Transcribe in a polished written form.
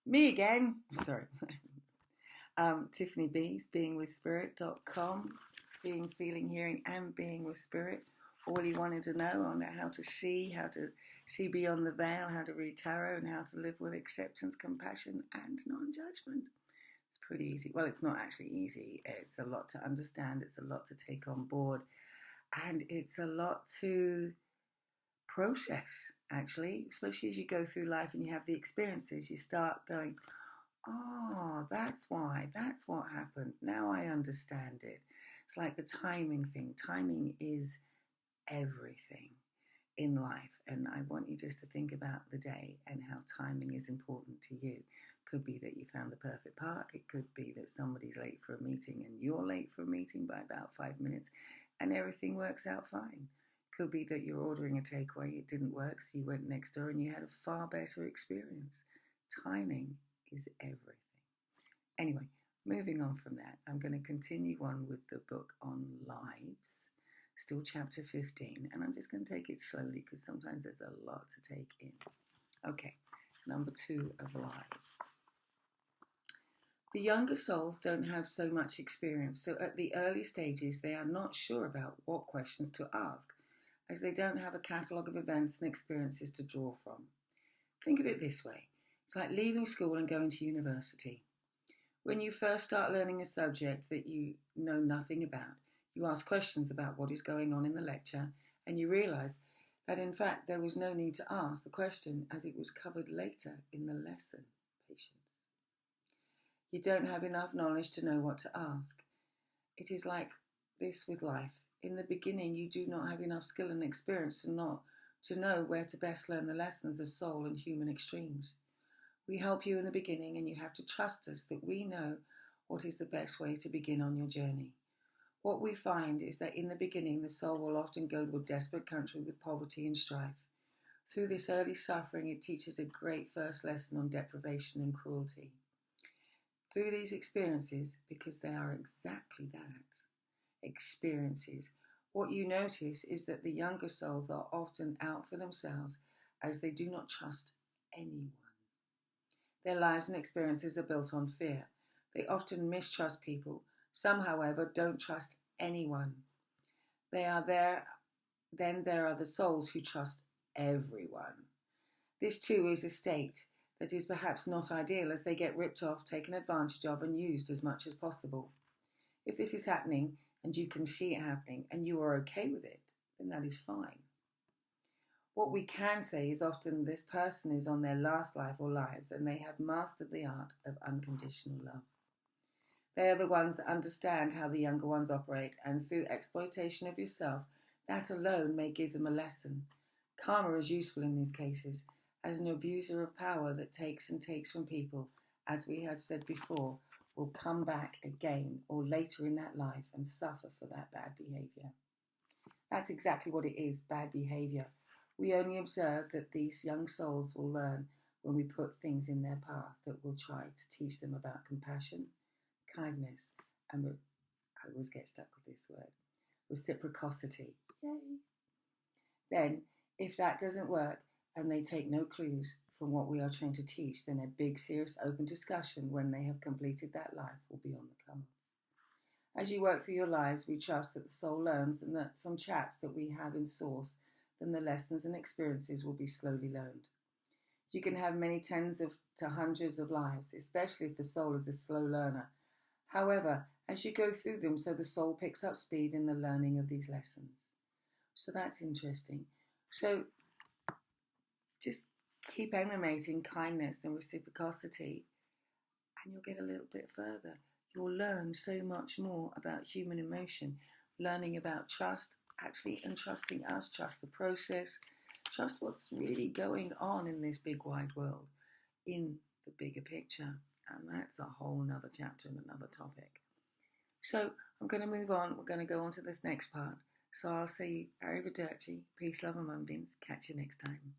Me again. Sorry. Tiffany B's, beingwithspirit.com, seeing, feeling, hearing, and being with spirit. All you wanted to know on how to see beyond the veil, how to read tarot, and how to live with acceptance, compassion, and non-judgment. It's pretty easy. Well, it's not actually easy. It's a lot to understand. It's a lot to take on board. And it's a lot to process, actually, especially as you go through life and you have the experiences. You start going, oh, that's why, that's what happened. Now I understand it. It's like the timing thing. Timing is everything in life. And I want you just to think about the day and how timing is important to you. Could be that you found the perfect park. It could be that somebody's late for a meeting and you're late for a meeting by about 5 minutes and everything works out fine. Could be that you're ordering a takeaway, it didn't work, so you went next door and you had a far better experience. Timing is everything. Anyway, moving on from that, I'm going to continue on with the book on lives, still chapter 15, and I'm just going to take it slowly because sometimes there's a lot to take in. Okay, number 2 of lives. The younger souls don't have so much experience, so at the early stages they are not sure about what questions to ask, as they don't have a catalogue of events and experiences to draw from. Think of it this way. It's like leaving school and going to university. When you first start learning a subject that you know nothing about, you ask questions about what is going on in the lecture, and you realise that in fact there was no need to ask the question as it was covered later in the lesson. Patience. You don't have enough knowledge to know what to ask. It is like this with life. In the beginning, you do not have enough skill and experience to know where to best learn the lessons of soul and human extremes. We help you in the beginning, and you have to trust us that we know what is the best way to begin on your journey. What we find is that in the beginning, the soul will often go to a desperate country with poverty and strife. Through this early suffering, it teaches a great first lesson on deprivation and cruelty. Through these experiences, because they are exactly that, experiences, what you notice is that the younger souls are often out for themselves as they do not trust anyone. Their lives and experiences are built on fear. They often mistrust people. Some, however, don't trust anyone. Then there are the souls who trust everyone. This too is a state that is perhaps not ideal, as they get ripped off, taken advantage of, and used as much as possible. If this is happening, and you can see it happening, and you are okay with it, then that is fine. What we can say is often this person is on their last life or lives, and they have mastered the art of unconditional love. They are the ones that understand how the younger ones operate, and through exploitation of yourself, that alone may give them a lesson. Karma is useful in these cases, as an abuser of power that takes and takes from people, as we have said before, will come back again or later in that life and suffer for that bad behaviour. That's exactly what it is, bad behaviour. We only observe that these young souls will learn when we put things in their path that will try to teach them about compassion, kindness, and I always get stuck with this word, reciprocity. Yay! Then, if that doesn't work and they take no clues from what we are trying to teach, then a big, serious, open discussion when they have completed that life will be on the cards. As you work through your lives, we trust that the soul learns, and that from chats that we have in Source, then the lessons and experiences will be slowly learned. You can have many tens to hundreds of lives, especially if the soul is a slow learner. However, as you go through them, so the soul picks up speed in the learning of these lessons. So that's interesting. So just keep emanating kindness and reciprocity, and you'll get a little bit further. You'll learn so much more about human emotion, learning about trust, actually entrusting us, trust the process, trust what's really going on in this big wide world, in the bigger picture. And that's a whole nother chapter and another topic. So I'm going to move on. We're going to go on to this next part. So I'll say arrivederci, peace, love and moonbeams. Catch you next time.